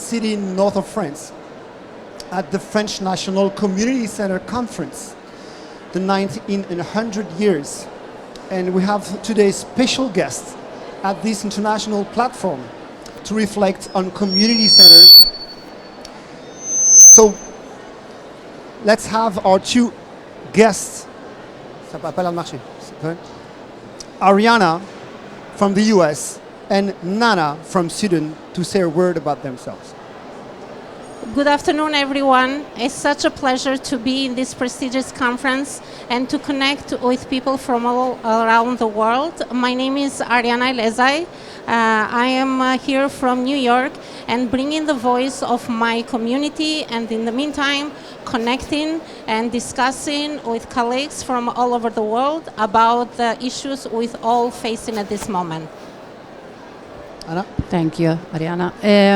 city in north of France at the French National Community Center Conference, the 9th in 100 years. And we have today special guests at this international platform to reflect on community centers. So let's have our two guests. Ça va pas l'air de marcher. Ariana from the US and Nana from Sweden to say a word about themselves. Good afternoon, everyone. It's such a pleasure to be in this prestigious conference and to connect with people from all around the world. My name is Ariana Elezai. I am here from New York and bringing the voice of my community, and in the meantime, connecting and discussing with colleagues from all over the world about the issues we're all facing at this moment. Anna? Thank you, Ariana.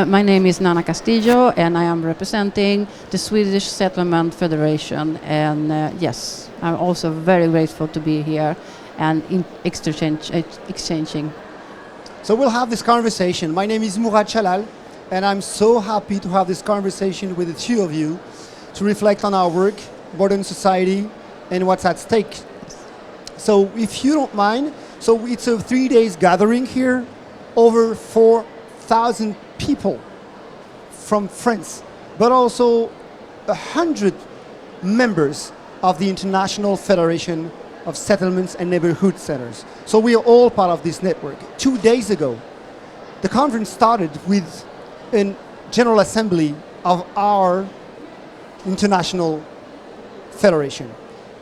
My name is Nana Castillo, and I am representing the Swedish Settlement Federation. And yes, I'm also very grateful to be here and exchanging. So we'll have this conversation. My name is Mourad Chalal, and I'm so happy to have this conversation with the two of you to reflect on our work, modern society, and what's at stake. So if you don't mind, so it's a 3 days gathering here. Over 4,000 people from France, but also 100 members of the International Federation of Settlements and Neighborhood Centers. So we are all part of this network. 2 days ago, the conference started with a General Assembly of our International Federation.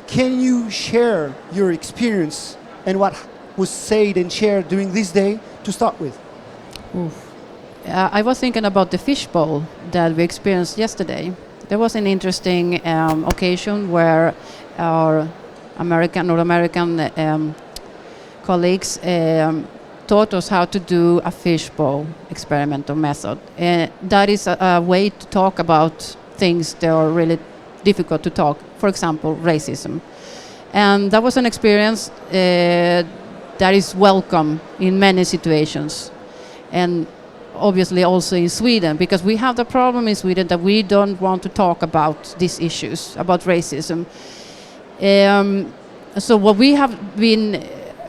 Can you share your experience and what was said and shared during this day to start with? I was thinking about the fishbowl that we experienced yesterday. There was an interesting occasion where our North American colleagues taught us how to do a fishbowl experimental method. That is a way to talk about things that are really difficult to talk. For example, racism. And that was an experience that is welcome in many situations, and obviously also in Sweden, because we have the problem in Sweden that we don't want to talk about these issues, about racism. So what we have been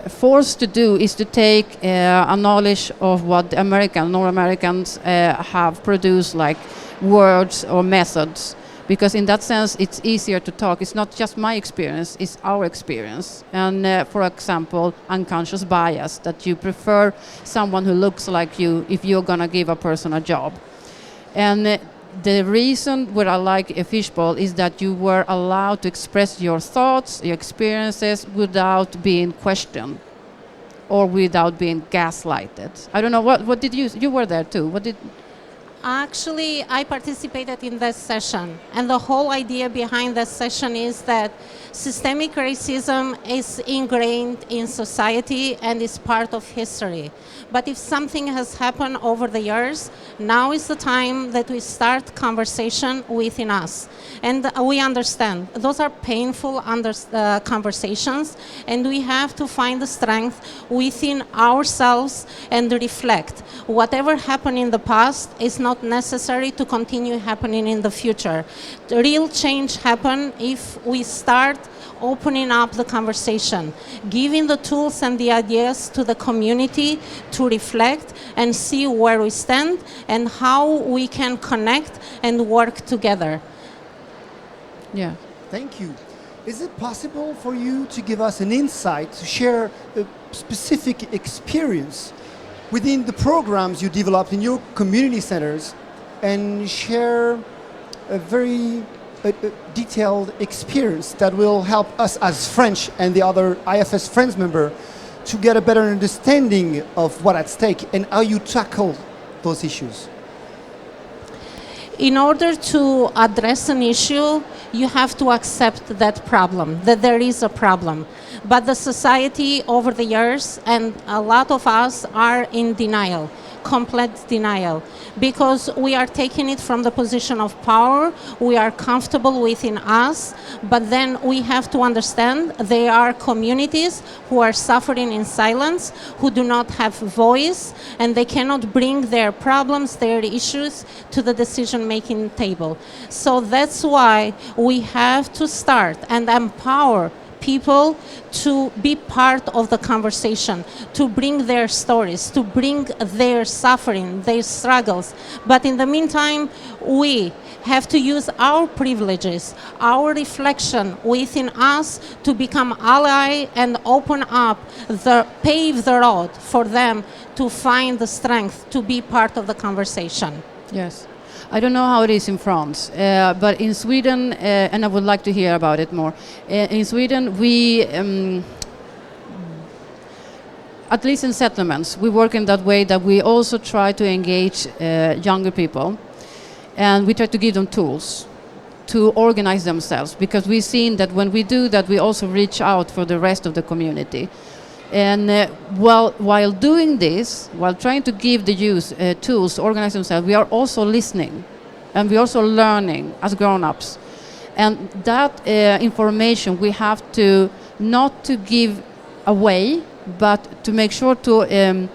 forced to do is to take a knowledge of what the North Americans have produced, like words or methods, because in that sense it's easier to talk. It's not just my experience, it's our experience. And for example, unconscious bias, that you prefer someone who looks like you if you're gonna give a person a job. And the reason why I like a fishbowl is that you were allowed to express your thoughts, your experiences without being questioned or without being gaslighted. I don't know, what did you were there too, what did... Actually, I participated in this session, and the whole idea behind this session is that systemic racism is ingrained in society and is part of history. But if something has happened over the years, now is the time that we start conversation within us. And we understand those are painful conversations, and we have to find the strength within ourselves and reflect. Whatever happened in the past is not necessary to continue happening in the future. The real change happens if we start opening up the conversation, giving the tools and the ideas to the community to reflect and see where we stand and how we can connect and work together. Yeah. Thank you. Is it possible for you to give us an insight, to share a specific experience within the programs you developed in your community centers and share a very detailed experience that will help us as French and the other IFS Friends member to get a better understanding of what at stake and how you tackle those issues? In order to address an issue, you have to accept that problem, that there is a problem. But the society over the years, and a lot of us are in denial. complete denial, because we are taking it from the position of power. We are comfortable within us, but then we have to understand there are communities who are suffering in silence, who do not have voice, and they cannot bring their problems, their issues to the decision-making table. So that's why we have to start and empower people to be part of the conversation, to bring their stories, to bring their suffering, their struggles. But in the meantime, we have to use our privileges, our reflection within us to become ally and open up, pave the road for them to find the strength to be part of the conversation. Yes. I don't know how it is in France, but in Sweden, and I would like to hear about it more. In Sweden, we, at least in settlements, we work in that way that we also try to engage younger people, and we try to give them tools to organize themselves, because we've seen that when we do that, we also reach out for the rest of the community. And while doing this, while trying to give the youth tools to organize themselves, we are also listening, and we're also learning as grown-ups. And that information we have to not to give away, but to make sure to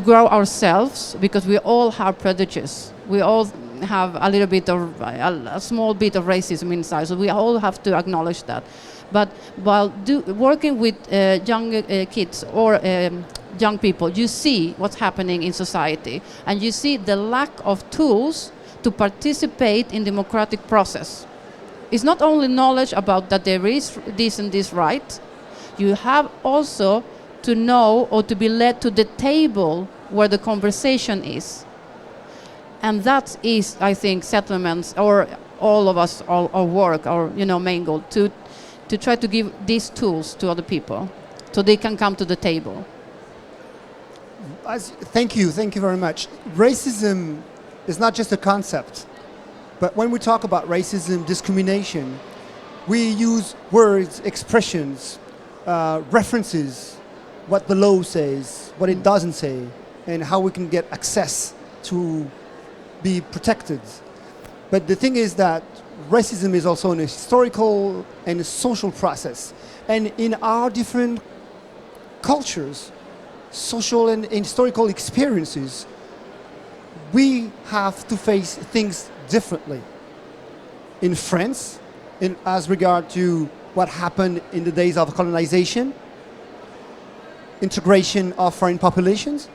grow ourselves, because we all have prejudices. We all have a little bit of a small bit of racism inside, so we all have to acknowledge that. But while working with young kids or young people, you see what's happening in society, and you see the lack of tools to participate in democratic process. It's not only knowledge about that there is this and this right, you have also to know or to be led to the table where the conversation is. And that is, I think, settlements, or all of us, our work, our main goal, to try to give these tools to other people so they can come to the table. Thank you very much. Racism is not just a concept, but when we talk about racism, discrimination, we use words, expressions, references, what the law says, what it doesn't say, and how we can get access to be protected. But the thing is that racism is also an historical and a social process. And in our different cultures, social and historical experiences, we have to face things differently. In France, as regard to what happened in the days of colonization, integration of foreign populations,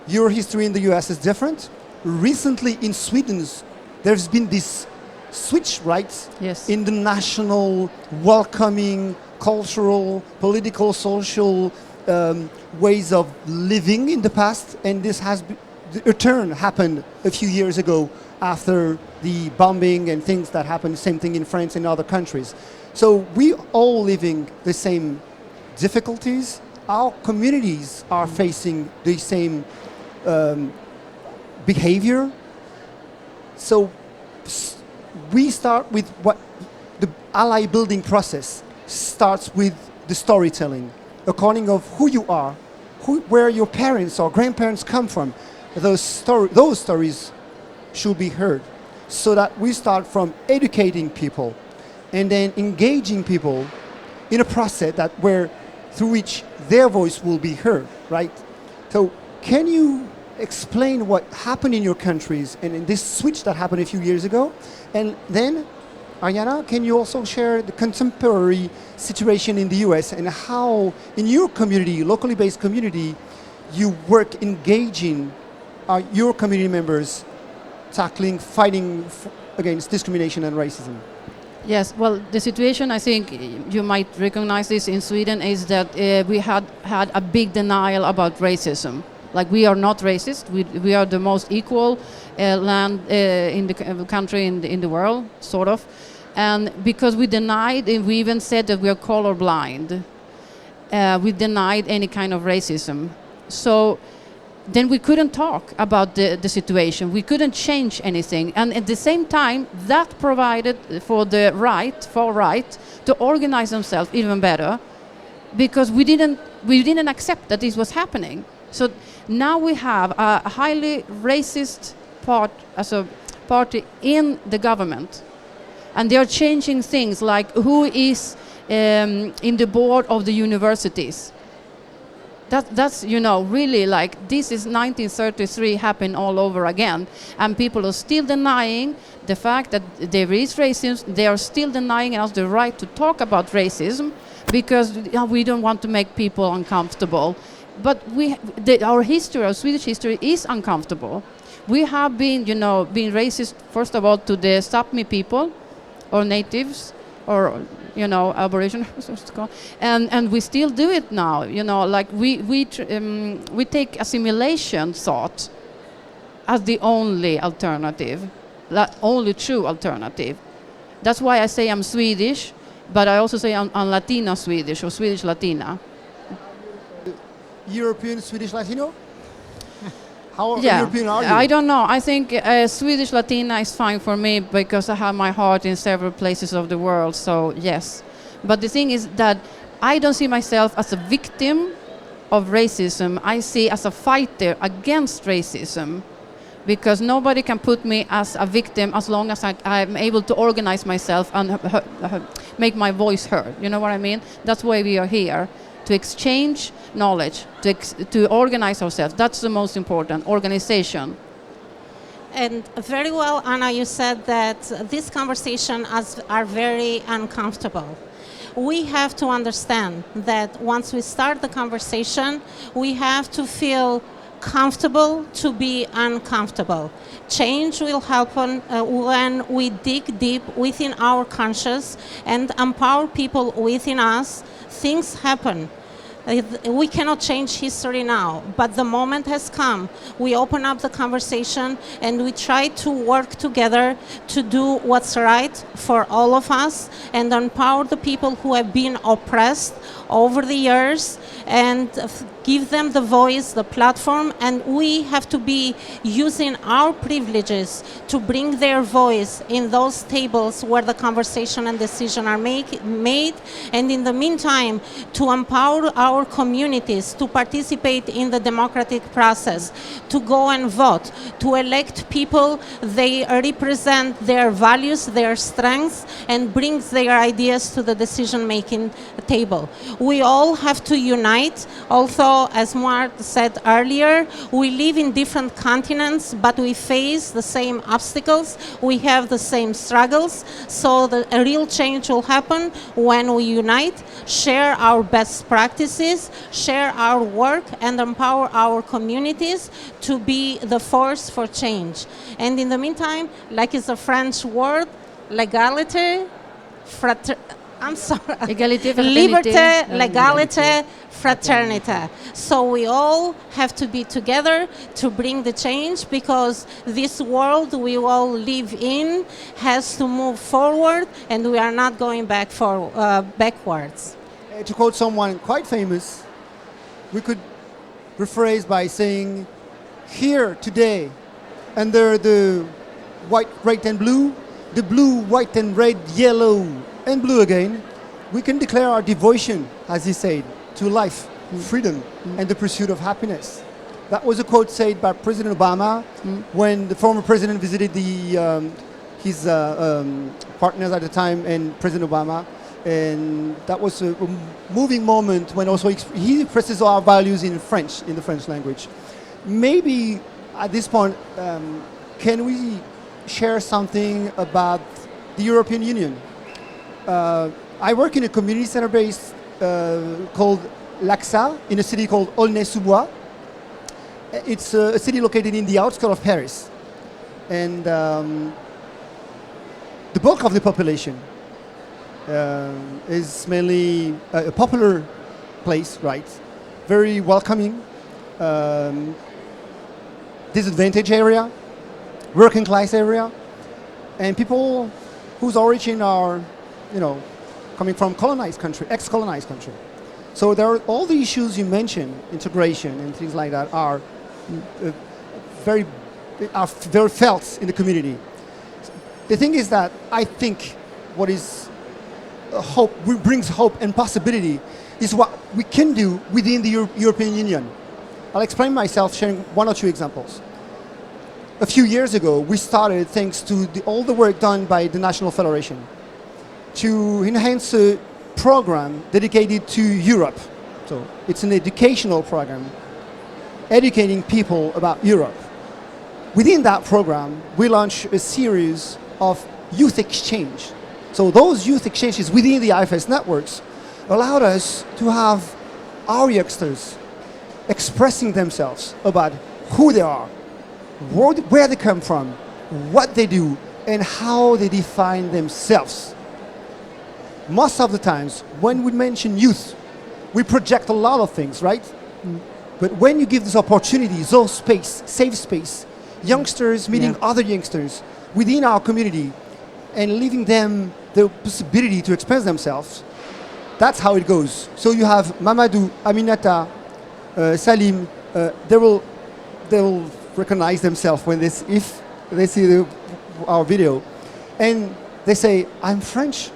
your history in the US is different. Recently in Sweden, there's been this switch, right? Yes. In the national, welcoming, cultural, political, social ways of living in the past, and this has a turn happened a few years ago after the bombing and things that happened. Same thing in France and other countries. So we all living the same difficulties. Our communities are facing the same behavior. So we start with what the ally building process starts with the storytelling, according of who you are, where your parents or grandparents come from. Those stories should be heard, so that we start from educating people and then engaging people in a process through which their voice will be heard, right? So can you explain what happened in your countries and in this switch that happened a few years ago? And then, Ariana, can you also share the contemporary situation in the US and how in your community, locally based community, you work engaging your community members fighting against discrimination and racism? Yes, well, the situation, I think you might recognize this in Sweden, is that we had a big denial about racism. Like, we are not racist. We are the most equal land in the country in the world, sort of. And because we denied, and we even said that we are colorblind, we denied any kind of racism. So then we couldn't talk about the situation. We couldn't change anything. And at the same time, that provided for the far right, to organize themselves even better, because we didn't accept that this was happening. So Now we have a highly racist party in the government, and they are changing things like who is in the board of the universities. That's really like this is 1933 happened all over again, and people are still denying the fact that there is racism. They are still denying us the right to talk about racism because we don't want to make people uncomfortable. But our history, our Swedish history, is uncomfortable. We have been, being racist first of all to the Sapmi people, or natives, or Aboriginals, and we still do it now. Like we take assimilation thought as the only alternative, the only true alternative. That's why I say I'm Swedish, but I also say I'm Latina Swedish or Swedish Latina. European Swedish Latino? How Yeah, European are you? I don't know. I think Swedish Latina is fine for me because I have my heart in several places of the world, so yes. But the thing is that I don't see myself as a victim of racism. I see as a fighter against racism, because nobody can put me as a victim as long as I'm able to organize myself and make my voice heard. You know what I mean? That's why we are here. To exchange knowledge, to organize ourselves. That's the most important, organization. And very well, Anna, you said that these conversations are very uncomfortable. We have to understand that once we start the conversation, we have to feel comfortable to be uncomfortable. Change will happen when we dig deep within our conscious and empower people within us. Things happen. We cannot change history now, but the moment has come. We open up the conversation and we try to work together to do what's right for all of us and empower the people who have been oppressed over the years and give them the voice, the platform, and we have to be using our privileges to bring their voice in those tables where the conversation and decision are made, and in the meantime to empower our communities to participate in the democratic process, to go and vote, to elect people they represent their values, their strengths, and brings their ideas to the decision-making table. We all have to unite. Although, as Mark said earlier, we live in different continents, but we face the same obstacles, we have the same struggles, so a real change will happen when we unite, share our best practices, share our work, and empower our communities to be the force for change. And in the meantime, like it's a French word, l'égalité, I'm sorry. Égalité, Liberté, fraternité, l'égalité, fraternité. So we all have to be together to bring the change, because this world we all live in has to move forward, and we are not going backwards. To quote someone quite famous, we could rephrase by saying, here today, under the white, red and blue, the blue, white and red, yellow, and blue again, we can declare our devotion, as he said, to life, freedom, and the pursuit of happiness. That was a quote said by President Obama when the former president visited his partners at the time and President Obama. And that was a moving moment when also he expresses our values in French, in the French language. Maybe at this point, can we share something about the European Union? I work in a community center based called L'Axa in a city called Aulnay-sous-Bois. It's a city located in the outskirts of Paris. And the bulk of the population is mainly a popular place, right? Very welcoming, disadvantaged area, working class area, and people whose origin are, coming from colonized country, ex-colonized country. So there are all the issues you mentioned, integration and things like that, are very felt in the community. The thing is that I think what is brings hope and possibility is what we can do within the European Union. I'll explain myself sharing one or two examples. A few years ago, we started, thanks to all the work done by the National Federation, to enhance a program dedicated to Europe. So it's an educational program, educating people about Europe. Within that program, we launched a series of youth exchange. So those youth exchanges within the IFS networks allowed us to have our youngsters expressing themselves about who they are, where they come from, what they do, and how they define themselves. Most of the times, when we mention youth, we project a lot of things, right? But when you give this opportunity, those space, safe space, youngsters meeting other youngsters within our community and leaving them the possibility to express themselves, that's how it goes. So you have Mamadou, Aminata, Salim, they will recognize themselves when if they see our video, and they say, I'm French,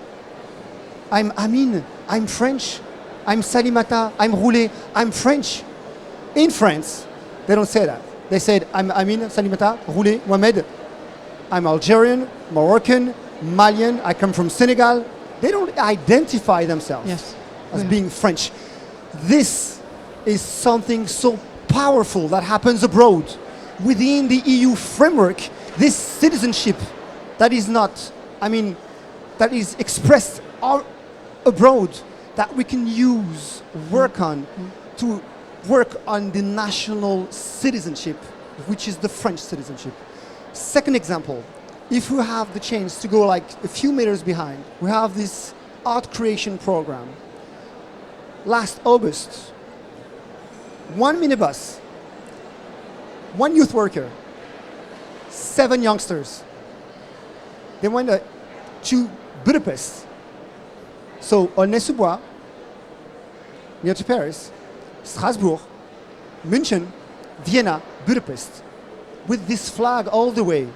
I'm Amin, I'm French, I'm Salimata, I'm Roulé, I'm French. In France, they don't say that. They said, I'm Amin, Salimata, Roulé, Mohamed, I'm Algerian, Moroccan, Malian, I come from Senegal. They don't identify themselves as being French. This is something so powerful that happens abroad. Within the EU framework, this citizenship that is not, that is expressed abroad, that we can use, work on, to work on the national citizenship, which is the French citizenship. Second example, if we have the chance to go like a few meters behind, we have this art creation program. Last August, one minibus, one youth worker, 7 youngsters. They went to Budapest. So Aulnay-sous-Bois, near to Paris, Strasbourg, München, Vienna, Budapest, with this flag all the way,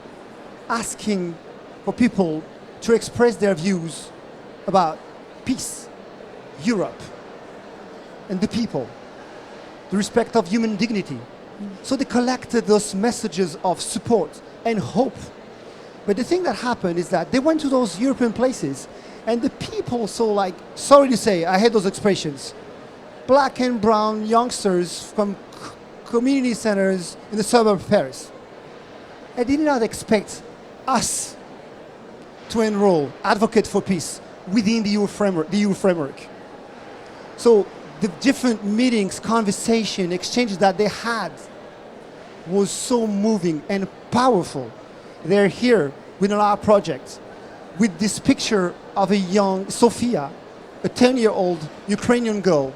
asking for people to express their views about peace, Europe, and the people, the respect of human dignity. So they collected those messages of support and hope. But the thing that happened is that they went to those European places, and the people saw, like, sorry to say, I hate those expressions, black and brown youngsters from community centers in the suburb of Paris. I did not expect us to enroll, advocate for peace within the EU framework. So the different meetings, conversation, exchanges that they had was so moving and powerful. They're here with our project, with this picture of a young Sofia, a 10-year-old Ukrainian girl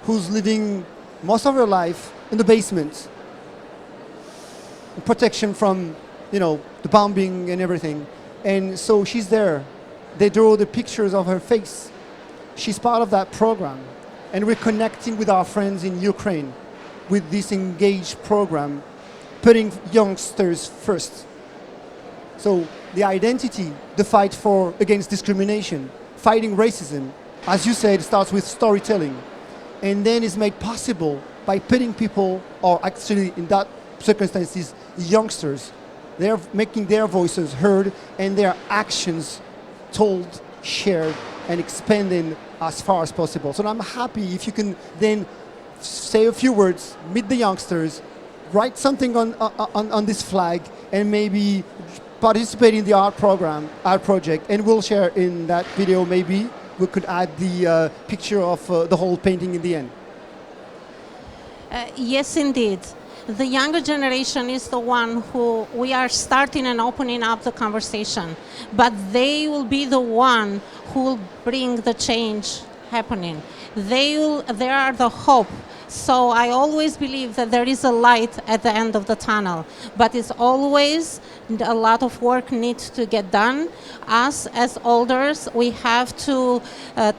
who's living most of her life in the basement, in protection from, the bombing and everything. And so she's there. They draw the pictures of her face. She's part of that program. And we're connecting with our friends in Ukraine with this engaged program, putting youngsters first. So the identity, the fight against discrimination, fighting racism, as you said, starts with storytelling, and then is made possible by putting people, or actually in that circumstances, youngsters, they're making their voices heard and their actions told, shared, and expanded as far as possible. So I'm happy if you can then say a few words, meet the youngsters, write something on this flag, and maybe participate in the art project, and we'll share in that video. Maybe we could add the picture of the whole painting in the end. Yes, indeed. The younger generation is the one who we are starting and opening up the conversation, but they will be the one who will bring the change happening. They are the hope. So I always believe that there is a light at the end of the tunnel, but it's always a lot of work needs to get done. Us as elders, we have to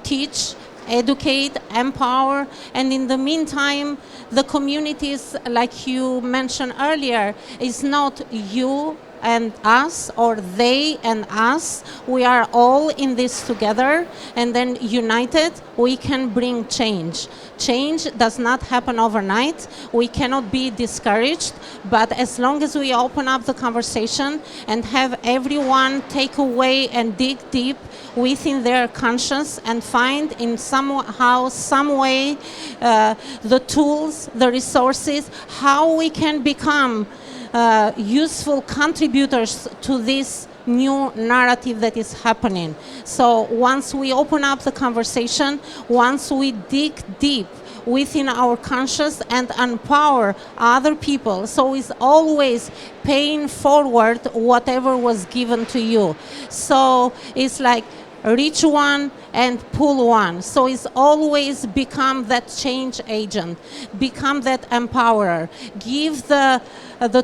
teach, educate, empower, and in the meantime, the communities, like you mentioned earlier, is not you and us, or they and us. We are all in this together, and then united, we can bring change. Change does not happen overnight. We cannot be discouraged, but as long as we open up the conversation and have everyone take away and dig deep within their conscience and find in somehow, some way, the tools, the resources, how we can become useful contributors to this new narrative that is happening. So once we open up the conversation, once we dig deep within our conscience and empower other people, so it's always paying forward whatever was given to you. So it's like reach one and pull one. So it's always become that change agent, become that empowerer, give the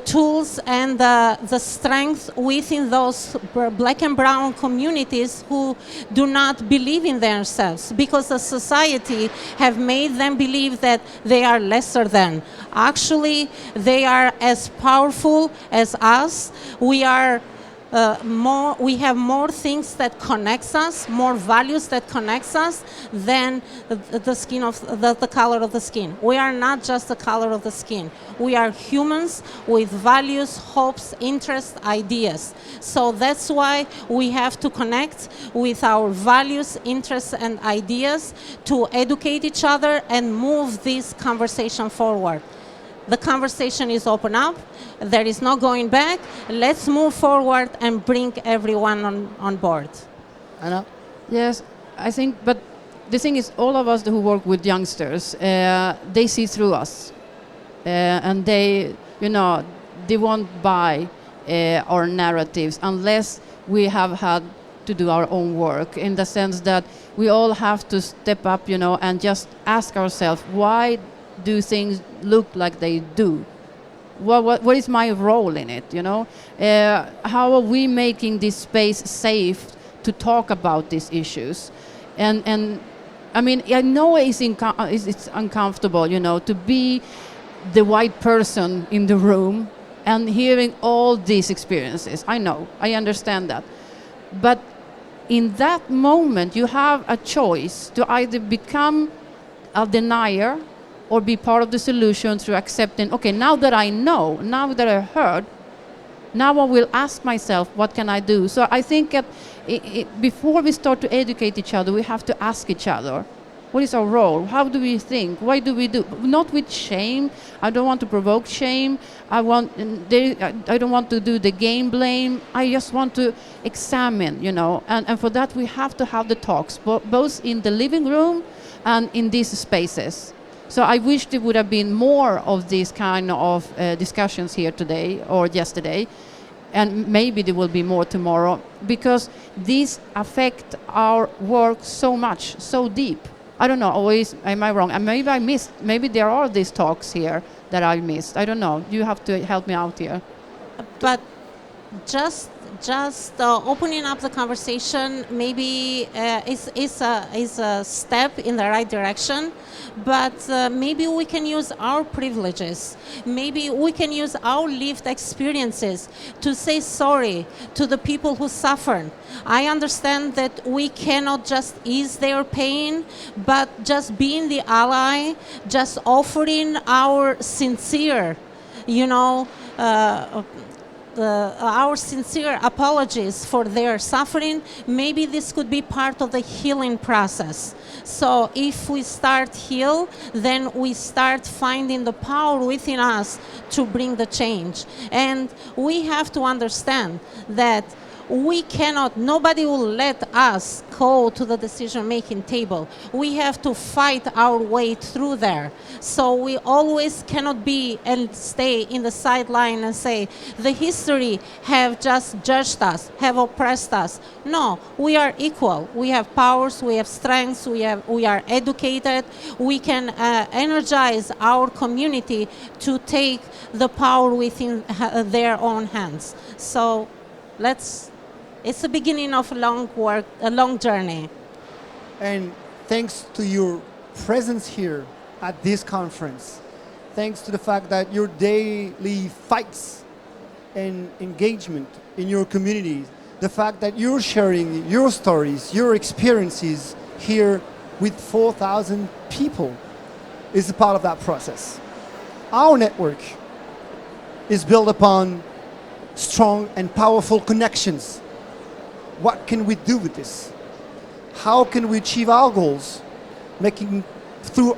tools and the strength within those black and brown communities who do not believe in themselves, because the society have made them believe that they are lesser than. Actually, they are as powerful as us. We are we have more things that connects us, more values that connects us than the skin of the color of the skin. We are not just the color of the skin. We are humans with values, hopes, interests, ideas. So that's why we have to connect with our values, interests, and ideas to educate each other and move this conversation forward. The conversation is open up. There is no going back. Let's move forward and bring everyone on board. Anna? Yes, I think, but the thing is, all of us who work with youngsters, they see through us. And they, they won't buy our narratives unless we have had to do our own work, in the sense that we all have to step up, and just ask ourselves, why do things look like they do? What is my role in it? How are we making this space safe to talk about these issues? And I mean, I know it's uncomfortable, to be the white person in the room and hearing all these experiences. I know, I understand that, but in that moment, you have a choice to either become a denier or be part of the solution through accepting, okay, now that I know, now that I heard, now I will ask myself, what can I do? So I think that before we start to educate each other, we have to ask each other, what is our role? How do we think? Why do we do? Not with shame. I don't want to provoke shame. I don't want to do the game blame. I just want to examine, and for that we have to have the talks, both in the living room and in these spaces. So I wish there would have been more of these kind of discussions here today or yesterday, and maybe there will be more tomorrow, because these affect our work so much, so deep. I don't know, always, am I wrong? And maybe I missed, maybe there are these talks here that I missed. I don't know, you have to help me out here. But just opening up the conversation maybe is a step in the right direction, but maybe we can use our privileges, maybe we can use our lived experiences to say sorry to the people who suffered. I understand that we cannot just ease their pain, but just being the ally, just offering our sincere, our sincere apologies for their suffering, maybe this could be part of the healing process. So if we start heal, then we start finding the power within us to bring the change. And we have to understand that we cannot, nobody will let us go to the decision-making table. We have to fight our way through there. So we always cannot be and stay in the sideline and say, the history have just judged us, have oppressed us. No, we are equal. We have powers, we have strengths, we are educated. We can energize our community to take the power within their own hands. So it's the beginning of a long journey. And thanks to your presence here at this conference, thanks to the fact that your daily fights and engagement in your communities, the fact that you're sharing your stories, your experiences here with 4,000 people is a part of that process. Our network is built upon strong and powerful connections. What can we do with this? How can we achieve our goals? Making through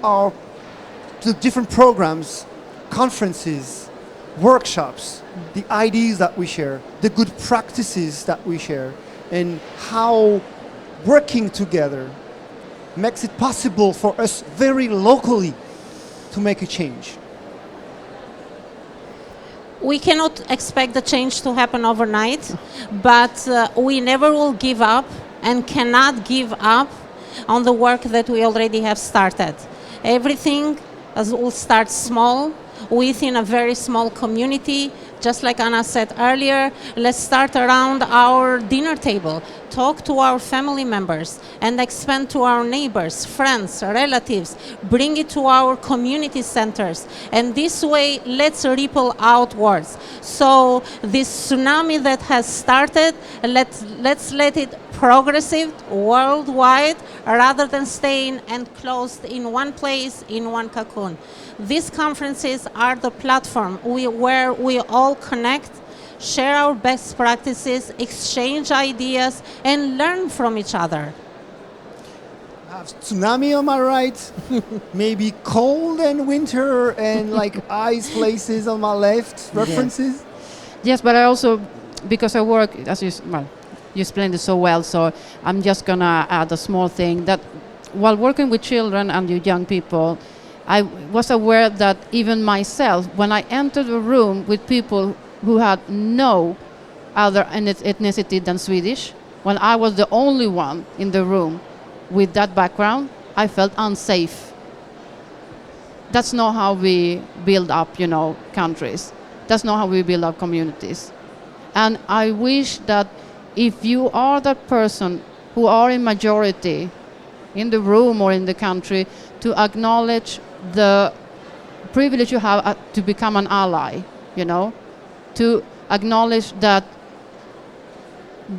the different programs, conferences, workshops, the ideas that we share, the good practices that we share, and how working together makes it possible for us very locally to make a change. We cannot expect the change to happen overnight, but we never will give up and cannot give up on the work that we already have started. Everything will start small, within a very small community. Just like Anna said earlier, let's start around our dinner table, talk to our family members, and expand to our neighbors, friends, relatives, bring it to our community centers. And this way, let's ripple outwards. So this tsunami that has started, let's let it progressive worldwide rather than staying enclosed in one place, in one cocoon. These conferences are the platform where we all connect, share our best practices, exchange ideas, and learn from each other. I have tsunami on my right, maybe cold and winter and like ice places on my left, references. Yes, but I also, because I work, as you explained it so well, so I'm just going to add a small thing that while working with children and young people, I was aware that even myself, when I entered a room with people who had no other ethnicity than Swedish, when I was the only one in the room with that background, I felt unsafe. That's not how we build up, countries. That's not how we build up communities. And I wish that if you are that person who are in majority in the room or in the country, to acknowledge the privilege you have to become an ally, to acknowledge that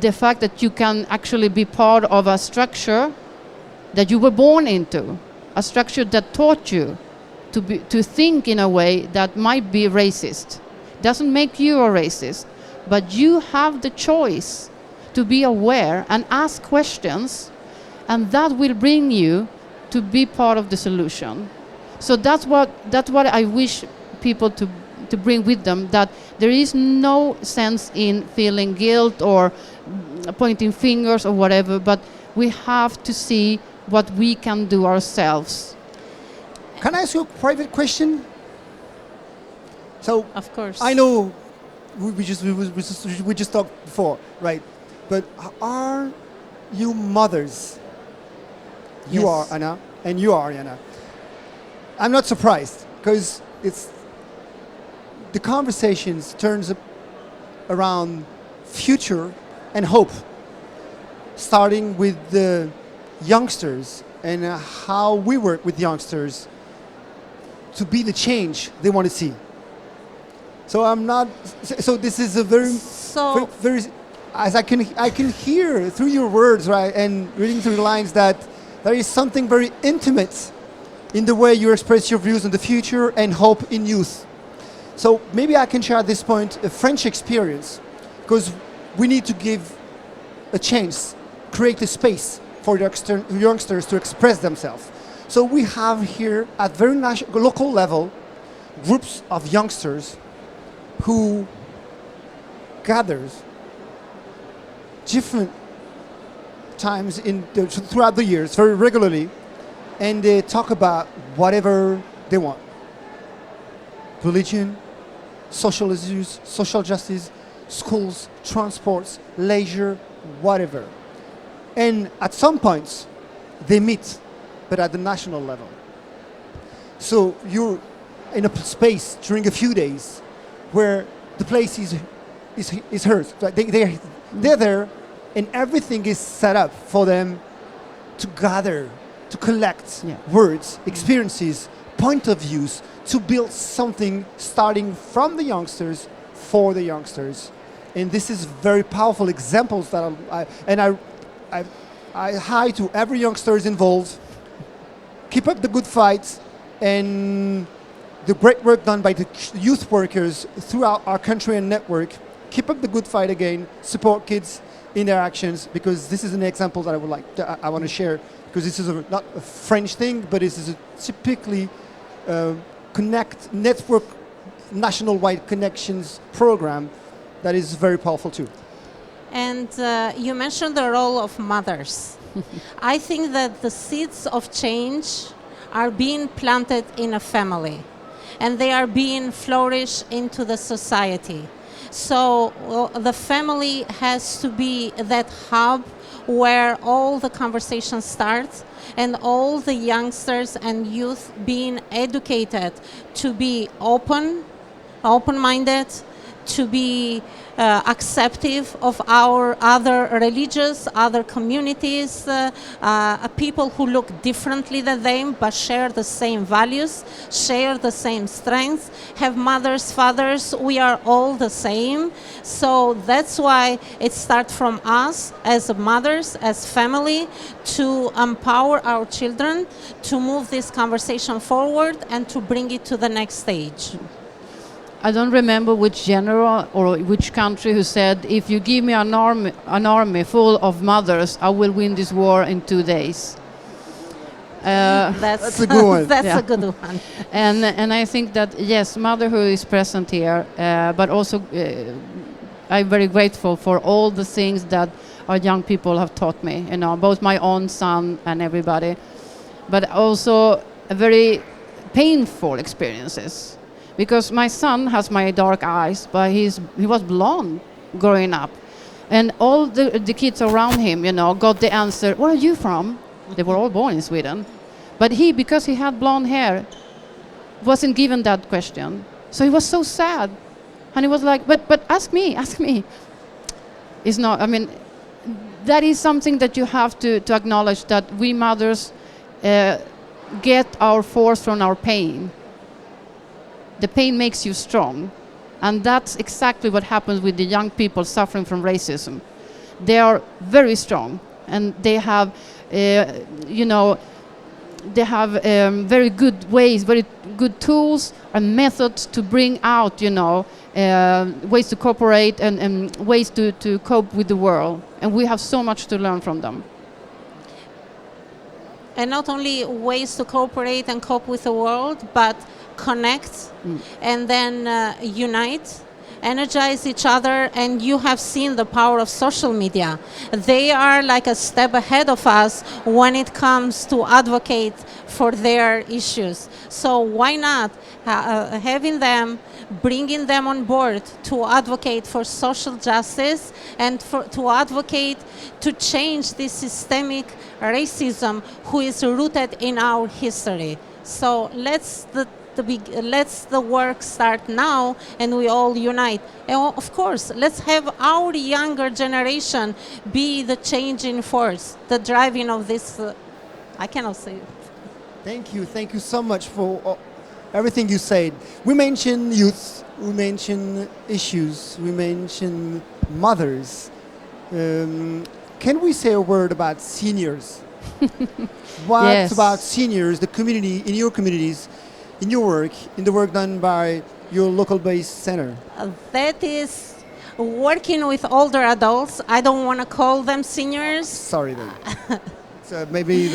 the fact that you can actually be part of a structure that you were born into, a structure that taught you to think in a way that might be racist. Doesn't make you a racist, but you have the choice to be aware and ask questions, and that will bring you to be part of the solution. So that's what I wish people to bring with them, that there is no sense in feeling guilt or pointing fingers or whatever, but we have to see what we can do ourselves. Can I ask you a private question? So, Of course. I know we just talked before, right? But are you mothers? You Yes. are, Anna, and you are, Anna. I'm not surprised, because the conversations turns around future and hope, starting with the youngsters and how we work with youngsters to be the change they want to see. So So this is a very, as I can hear through your words, right, and reading through the lines, that there is something very intimate in the way you express your views on the future and hope in youth. So maybe I can share at this point a French experience, because we need to give a chance, create a space for youngsters to express themselves. So we have here at very local level groups of youngsters who gathers different times throughout the years, very regularly, and they talk about whatever they want. Religion, social issues, social justice, schools, transports, leisure, whatever. And at some points, they meet, but at the national level. So you're in a space during a few days where the place is hers. They're there, and everything is set up for them to gather, to collect words, experiences, point of views, to build something starting from the youngsters for the youngsters. And this is very powerful examples that I hi to every youngsters involved. Keep up the good fight and the great work done by the youth workers throughout our country and network. Keep up the good fight again. Support kids in their actions, because this is an example that I want to share, because this is not a French thing, but this is a typically network national-wide connections program that is very powerful too. And you mentioned the role of mothers. I think that the seeds of change are being planted in a family, and they are being flourished into the society. So the family has to be that hub where all the conversations start, and all the youngsters and youth being educated to be open-minded, to be acceptive of our other religious, other communities, people who look differently than them but share the same values, share the same strengths, have mothers, fathers, we are all the same. So that's why it starts from us as mothers, as family, to empower our children, to move this conversation forward and to bring it to the next stage. I don't remember which general or which country who said, if you give me an army full of mothers, I will win this war in 2 days. That's a good one. That's a good one. And I think that, yes, motherhood is present here, but also I'm very grateful for all the things that our young people have taught me, both my own son and everybody, but also very painful experiences. Because my son has my dark eyes, but he was blonde growing up. And all the kids around him, got the answer, where are you from? They were all born in Sweden. But he, because he had blonde hair, wasn't given that question. So he was so sad. And he was like, but ask me. It's not, that is something that you have to acknowledge, that we mothers get our force from our pain. The pain makes you strong. And that's exactly what happens with the young people suffering from racism. They are very strong, and they have, very good ways, very good tools and methods to bring out, ways to cooperate and ways to cope with the world. And we have so much to learn from them. And not only ways to cooperate and cope with the world, but connect and then unite, energize each other. And you have seen the power of social media. They are like a step ahead of us when it comes to advocate for their issues. So why not having them, bringing them on board to advocate for social justice and to advocate to change this systemic racism who is rooted in our history. So let's the work start now, and we all unite. And of course, let's have our younger generation be the changing force, the driving of this. I cannot say it. Thank you so much for everything you said. We mentioned youth, we mentioned issues, we mentioned mothers. Can we say a word about seniors? What about seniors, the community, in your communities, in your work, in the work done by your local-based center? That is working with older adults. I don't want to call them seniors. Sorry, then. So maybe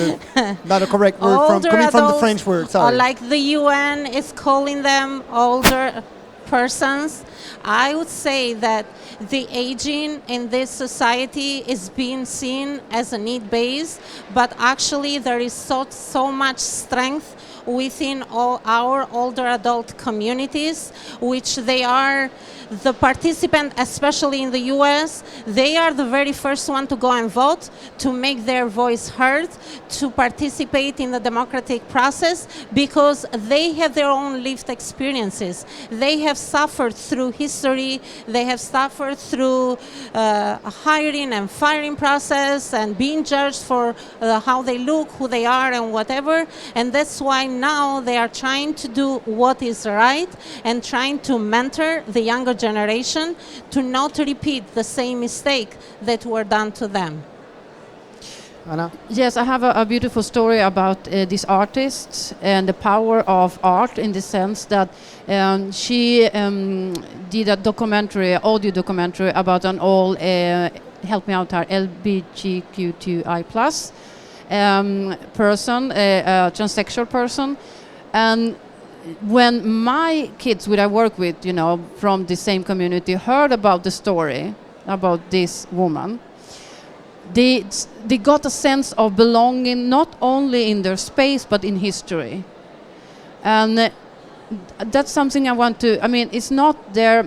not a correct word coming from the French word. Sorry. Like the UN is calling them older persons. I would say that the aging in this society is being seen as a need base, but actually there is so much strength within all our older adult communities, which they are the participant, especially in the US, they are the very first one to go and vote, to make their voice heard, to participate in the democratic process, because they have their own lived experiences. They have suffered through history, they have suffered through a hiring and firing process and being judged for how they look, who they are, and whatever. And that's why now they are trying to do what is right and trying to mentor the younger generation to not repeat the same mistake that were done to them. Anna? Yes, I have a beautiful story about this artist and the power of art in the sense that she did a documentary, audio documentary about an all, help me out here, LGBTQI plus person, a transsexual person. And when my kids, which I work with, you know, from the same community, heard about the story about this woman, they got a sense of belonging not only in their space but in history. And that's something I want to, I mean, it's not their,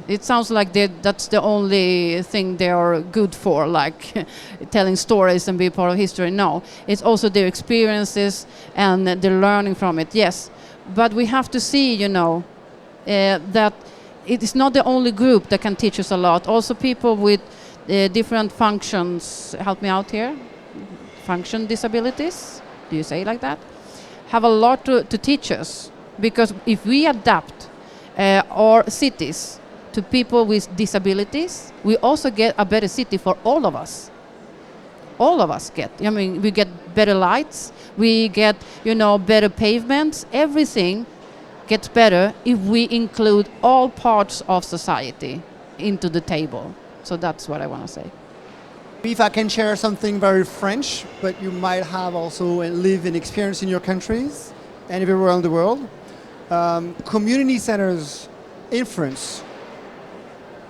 it sounds like that's the only thing they are good for, like telling stories and be part of history. No, it's also their experiences and the learning from it, yes. But we have to see, you know, that it is not the only group that can teach us a lot. Also people with different functions, help me out here, function disabilities, do you say it like that? Have a lot to teach us, because if we adapt our cities to people with disabilities, we also get a better city for all of us. All of us get, I mean, we get better lights, we get, you know, better pavements, everything gets better if we include all parts of society into the table. So that's what I want to say. If I can share something very French, but you might have also lived and experience in your countries and everywhere around the world. Community centers' influence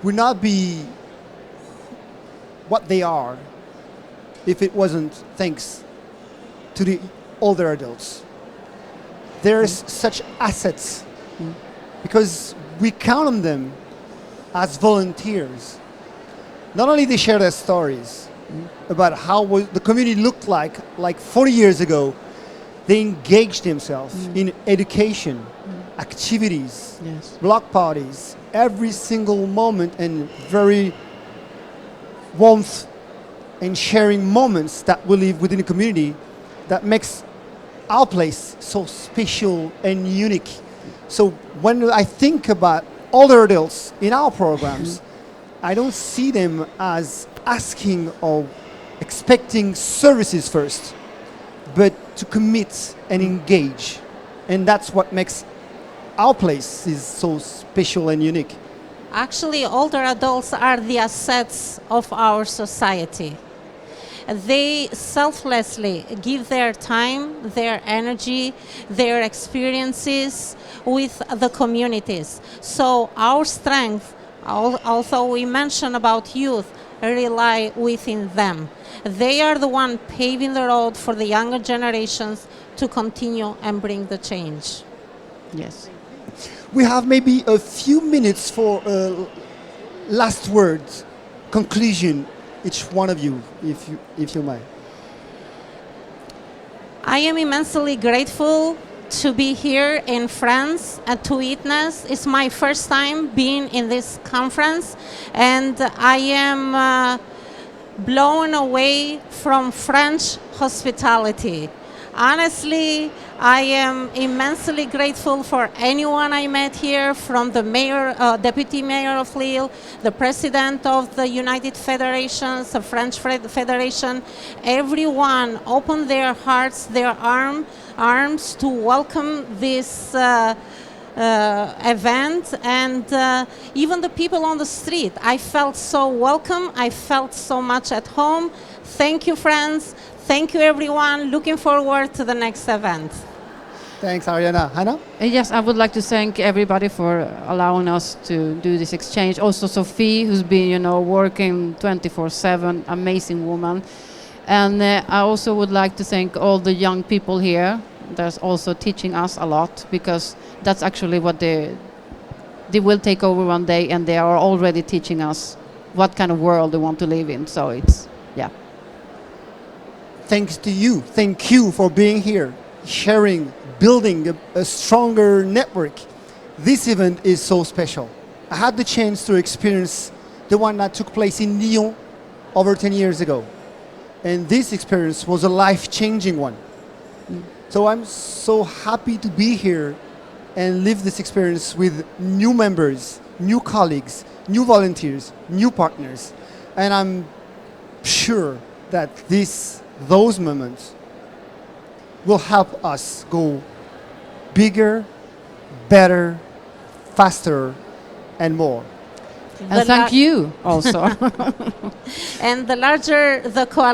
would not be what they are if it wasn't thanks to the older adults. There's such assets because we count on them as volunteers. Not only they share their stories about how the community looked like 40 years ago, they engaged themselves in education, activities, Yes. block parties, every single moment, and very warmth and sharing moments that we live within the community that makes our place so special and unique. So when I think about older adults in our programs, I don't see them as asking or expecting services first, but to commit and engage. And that's what makes our place is so special and unique. Actually, older adults are the assets of our society. They selflessly give their time, their energy, their experiences with the communities. So our strength, although we mention about youth, rely within them. They are the one paving the road for the younger generations to continue and bring the change. Yes. We have maybe a few minutes for last words, conclusion, each one of you, if you may. I am immensely grateful to be here in France and to witness. It's my first time being in this conference, and I am blown away from French hospitality. Honestly, I am immensely grateful for anyone I met here, from the mayor, deputy mayor of Lille, the president of the United Federations, the French Federation. Everyone opened their hearts, their arms to welcome this event, and even the people on the street. I felt so welcome. I felt so much at home. Thank you, friends. Thank you, everyone. Looking forward to the next event. Thanks, Ariana. Hannah? Yes, I would like to thank everybody for allowing us to do this exchange. Also Sophie, who's been, working 24/7, amazing woman. And I also would like to thank all the young people here that's also teaching us a lot, because that's actually what they will take over one day, and they are already teaching us what kind of world they want to live in. So it's, yeah. Thanks to you. Thank you for being here, sharing, building a stronger network. This event is so special. I had the chance to experience the one that took place in Lyon over 10 years ago. And this experience was a life-changing one. So I'm so happy to be here and live this experience with new members, new colleagues, new volunteers, new partners. And I'm sure that those moments will help us go bigger, better, faster, and more. And thank you also. And the larger the coalition,